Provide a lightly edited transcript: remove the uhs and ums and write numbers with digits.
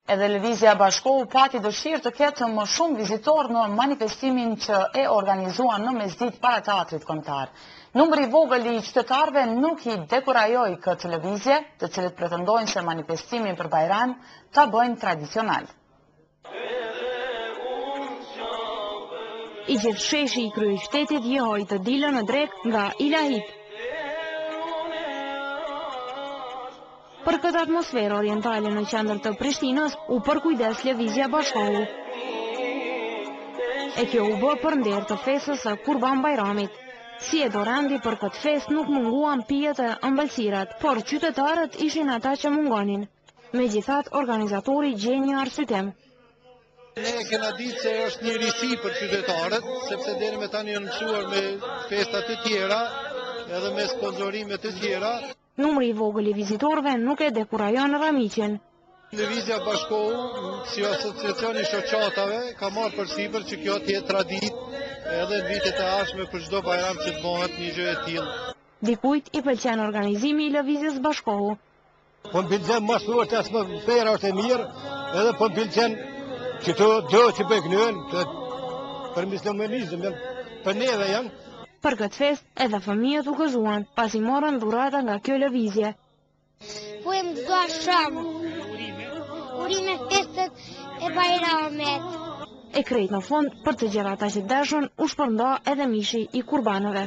Edhe Lëvizja Bashkohu pati dëshirë të ketë më shumë vizitorë në manifestimin që e organizuan në mesditë para teatrit kombëtar. Numri i vogël i qytetarëve nuk i dekurajoi këtë lëvizje, të cilët pretendojnë se manifestimin për Bajram ta bëjnë tradicional. I gjithë sheshi i kryeqytetit jehoi të dilën në drek nga ilahit. Për këtë atmosferë orientale në qendër të Prishtinës u përkujdes Lëvizja Bashkohu. E kjo u bë për nder të festës së Kurban Bajramit. Si e dorendi për këtë fest nuk munguan pijet e ëmbëlsirat, por qytetarët ishin ata që mungonin. Megjithatë, organizatori gjej një arsyetim. Ne kena ditë se është një risi për qytetarët, sepse deri me tani janë mësuar me festat të tjera, edhe me sponsorime të tjera. Numri i vogël i vizitorëve nuk e dekurajon rramiqjen. Lëvizja Bashkohu, si asociacioni i shoqatave, ka marrë përsipër që kjo të jetë traditë edhe në vitet e ardhshme për çdo Bajram që të bëhet një gjë e tillë. Dikujt i pëlqen organizimi i Lëvizjes Bashkohu. Po më pëlqen më shumë që atmosfera është e mirë, edhe po më pëlqen që të që bëjnë për muslimanizëm, për neve janë. Për këtë fest, edhe fëmijët u gëzuan, pasi morën dhurata nga kjo lëvizje. Po e më dua shumë. Urime festët e Bajramit. E krejt në fund, për të gjithë ata që dashën, u shpërnda edhe mishi i kurbanëve.